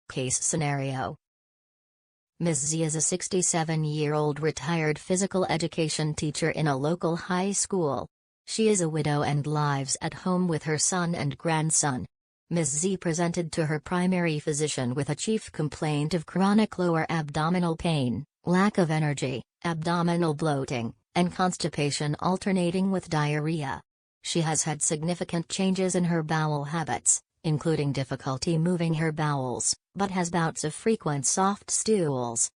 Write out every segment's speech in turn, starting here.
Case scenario. Ms. Z is a 67-year-old retired physical education teacher in a local high school. She is a widow and lives at home with her son and grandson. Ms. Z presented to her primary physician with a chief complaint of chronic lower abdominal pain, lack of energy, abdominal bloating, and constipation alternating with diarrhea. She has had significant changes in her bowel habits, including difficulty moving her bowels, but has bouts of frequent soft stools.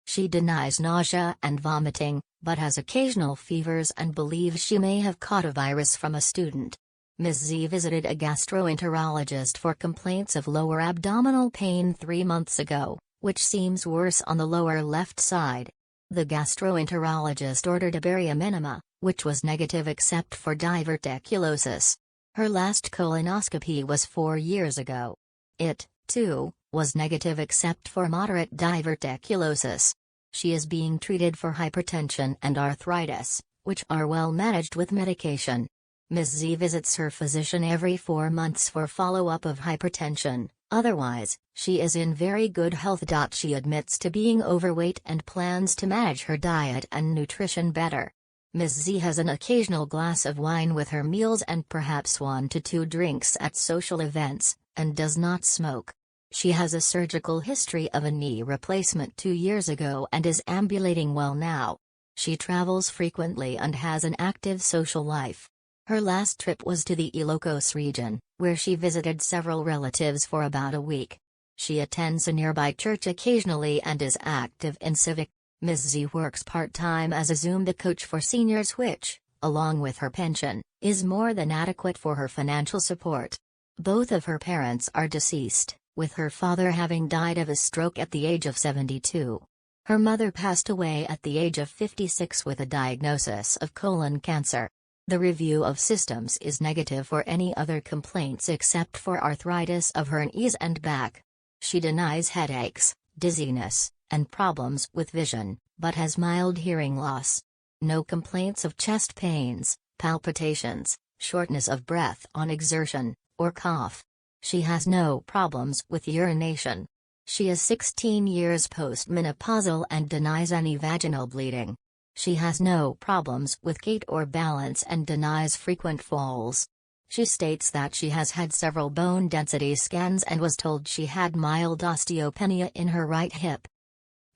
She denies nausea and vomiting, but has occasional fevers and believes she may have caught a virus from a student. Ms. Z visited a gastroenterologist for complaints of lower abdominal pain 3 months ago, which seems worse on the lower left side. The gastroenterologist ordered a barium enema, which was negative except for diverticulosis. Her last colonoscopy was 4 years ago. It, too, was negative except for moderate diverticulosis. She is being treated for hypertension and arthritis, which are well managed with medication. Ms. Z visits her physician every 4 months for follow-up of hypertension, otherwise, she is in very good health. She admits to being overweight and plans to manage her diet and nutrition better. Ms. Z has an occasional glass of wine with her meals and perhaps 1 to 2 drinks at social events, and does not smoke. She has a surgical history of a knee replacement 2 years ago and is ambulating well now. She travels frequently and has an active social life. Her last trip was to the Ilocos region, where she visited several relatives for about a week. She attends a nearby church occasionally and is active in civic. Ms. Z works part-time as a Zumba coach for seniors which, along with her pension, is more than adequate for her financial support. Both of her parents are deceased, with her father having died of a stroke at the age of 72. Her mother passed away at the age of 56 with a diagnosis of colon cancer. The review of systems is negative for any other complaints except for arthritis of her knees and back. She denies headaches, dizziness, and problems with vision, but has mild hearing loss. No complaints of chest pains, palpitations, shortness of breath on exertion, or cough. She has no problems with urination. She is 16 years postmenopausal and denies any vaginal bleeding. She has no problems with gait or balance and denies frequent falls. She states that she has had several bone density scans and was told she had mild osteopenia in her right hip.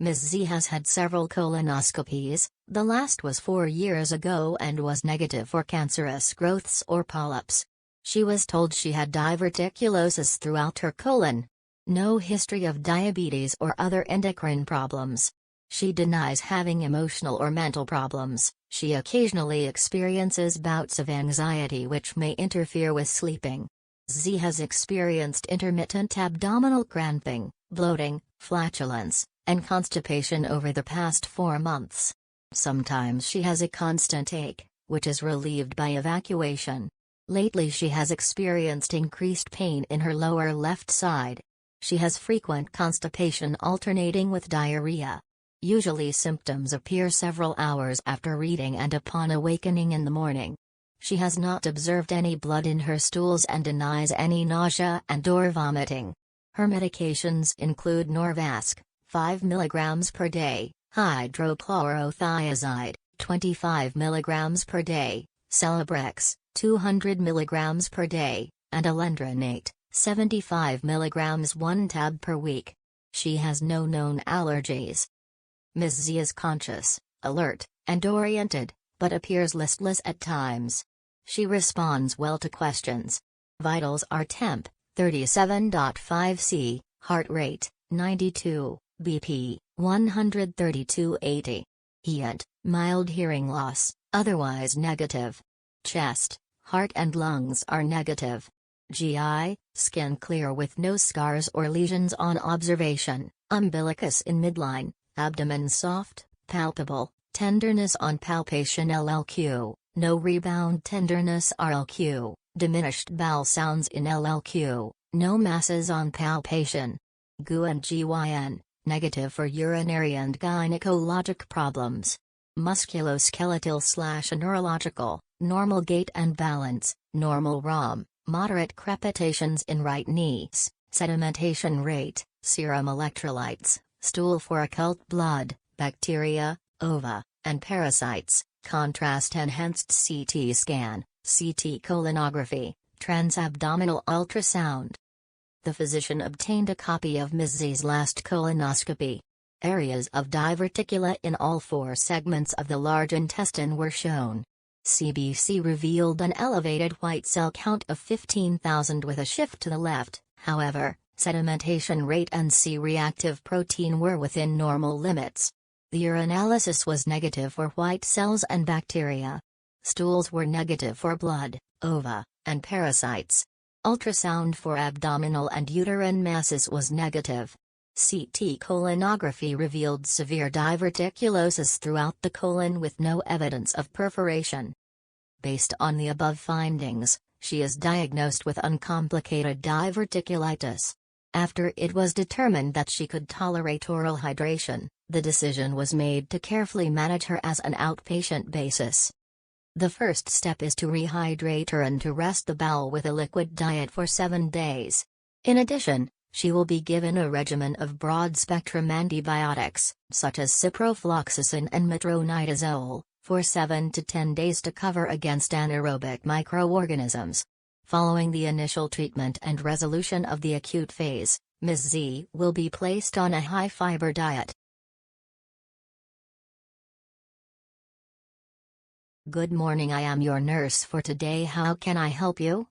Ms. Z has had several colonoscopies, the last was 4 years ago and was negative for cancerous growths or polyps. She was told she had diverticulosis throughout her colon. No history of diabetes or other endocrine problems. She denies having emotional or mental problems. She occasionally experiences bouts of anxiety which may interfere with sleeping. Z has experienced intermittent abdominal cramping, bloating, flatulence, and constipation over the past 4 months. Sometimes she has a constant ache, which is relieved by evacuation. Lately she has experienced increased pain in her lower left side. She has frequent constipation alternating with diarrhea. Usually symptoms appear several hours after eating and upon awakening in the morning. She has not observed any blood in her stools and denies any nausea and/or vomiting. Her medications include Norvasc, 5 mg per day, hydrochlorothiazide, 25 mg per day, Celebrex, 200 mg per day, and alendronate, 75 mg 1 tab per week. She has no known allergies. Ms. Z is conscious, alert, and oriented, but appears listless at times. She responds well to questions. Vitals are temp, 37.5 C, heart rate, 92, BP, 132/80. HEAT, mild hearing loss, otherwise negative. Chest, heart and lungs are negative. GI, skin clear with no scars or lesions on observation, umbilicus in midline, abdomen soft, palpable, tenderness on palpation LLQ, no rebound tenderness RLQ, diminished bowel sounds in LLQ, no masses on palpation. GU and GYN, negative for urinary and gynecologic problems. Musculoskeletal/neurological, normal gait and balance, normal ROM, moderate crepitations in right knees, sedimentation rate, serum electrolytes, stool for occult blood, bacteria, ova, and parasites, contrast-enhanced CT scan, CT colonography, transabdominal ultrasound. The physician obtained a copy of Ms. Z's last colonoscopy. Areas of diverticula in all 4 segments of the large intestine were shown. CBC revealed an elevated white cell count of 15,000 with a shift to the left, however, sedimentation rate and C-reactive protein were within normal limits. The urinalysis was negative for white cells and bacteria. Stools were negative for blood, ova, and parasites. Ultrasound for abdominal and uterine masses was negative. CT colonography revealed severe diverticulosis throughout the colon with no evidence of perforation. Based on the above findings, she is diagnosed with uncomplicated diverticulitis. After it was determined that she could tolerate oral hydration, the decision was made to carefully manage her as an outpatient basis. The first step is to rehydrate her and to rest the bowel with a liquid diet for 7 days. In addition, she will be given a regimen of broad-spectrum antibiotics, such as ciprofloxacin and metronidazole, for 7 to 10 days to cover against anaerobic microorganisms. Following the initial treatment and resolution of the acute phase, Ms. Z will be placed on a high-fiber diet. Good morning, I am your nurse for today. How can I help you?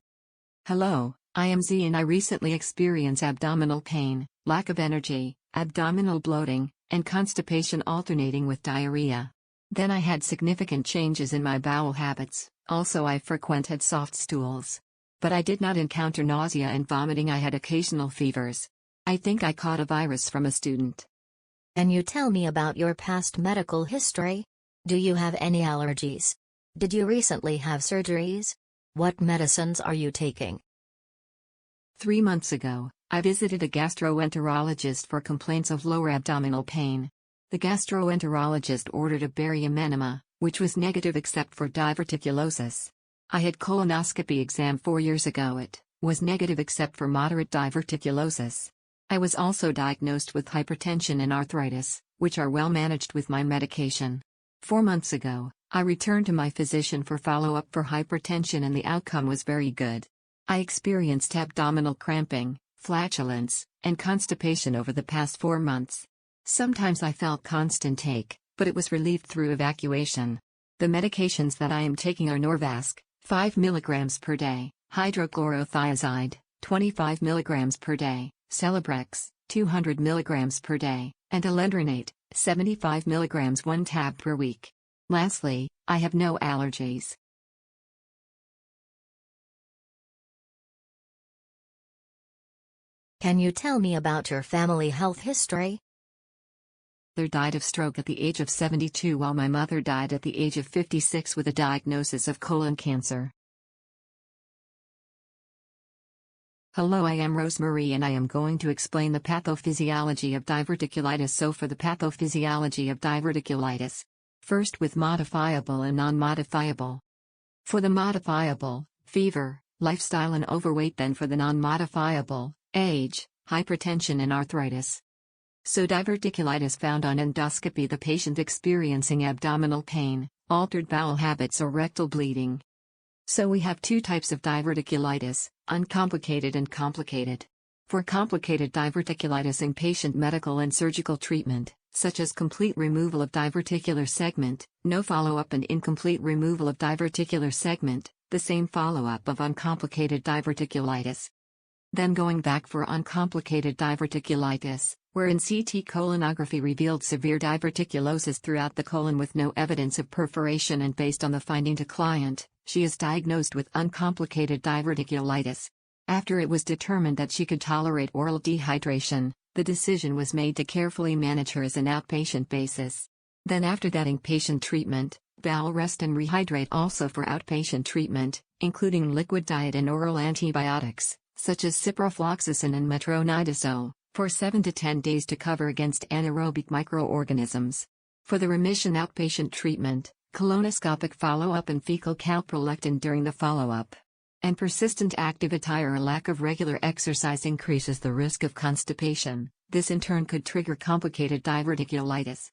Hello, I am Z and I recently experienced abdominal pain, lack of energy, abdominal bloating, and constipation alternating with diarrhea. Then I had significant changes in my bowel habits, also I frequented soft stools. But I did not encounter nausea and vomiting. I had occasional fevers. I think I caught a virus from a student. Can you tell me about your past medical history? Do you have any allergies? Did you recently have surgeries? What medicines are you taking? 3 months ago, I visited a gastroenterologist for complaints of lower abdominal pain. The gastroenterologist ordered a barium enema, which was negative except for diverticulosis. I had colonoscopy exam 4 years ago. It was negative except for moderate diverticulosis. I was also diagnosed with hypertension and arthritis, which are well managed with my medication. 4 months ago, I returned to my physician for follow-up for hypertension and the outcome was very good. I experienced abdominal cramping, flatulence, and constipation over the past 4 months. Sometimes I felt constant ache, but it was relieved through evacuation. The medications that I am taking are Norvasc, 5 mg per day, hydrochlorothiazide, 25 mg per day, Celebrex, 200 mg per day, and alendronate, 75 mg 1 tab per week. Lastly, I have no allergies. Can you tell me about your family health history? Father died of stroke at the age of 72 while my mother died at the age of 56 with a diagnosis of colon cancer. Hello, I am Rosemarie and I am going to explain the pathophysiology of diverticulitis. So for the pathophysiology of diverticulitis, first with modifiable and non-modifiable. For the modifiable, fever, lifestyle and overweight. Then for the non-modifiable, age, hypertension and arthritis. So diverticulitis found on endoscopy, the patient experiencing abdominal pain, altered bowel habits or rectal bleeding. So we have 2 types of diverticulitis, uncomplicated and complicated. For complicated diverticulitis, inpatient medical and surgical treatment, such as complete removal of diverticular segment, no follow-up, and incomplete removal of diverticular segment, the same follow-up of uncomplicated diverticulitis. Then going back for uncomplicated diverticulitis, wherein CT colonography revealed severe diverticulosis throughout the colon with no evidence of perforation, and based on the finding to client, she is diagnosed with uncomplicated diverticulitis. After it was determined that she could tolerate oral dehydration, the decision was made to carefully manage her as an outpatient basis. Then after that, inpatient treatment, bowel rest and rehydrate. Also for outpatient treatment, including liquid diet and oral antibiotics, such as ciprofloxacin and metronidazole, for 7 to 10 days to cover against anaerobic microorganisms. For the remission, outpatient treatment, colonoscopic follow-up and fecal calprolactin during the follow-up. And persistent active attire or lack of regular exercise increases the risk of constipation. This in turn could trigger complicated diverticulitis.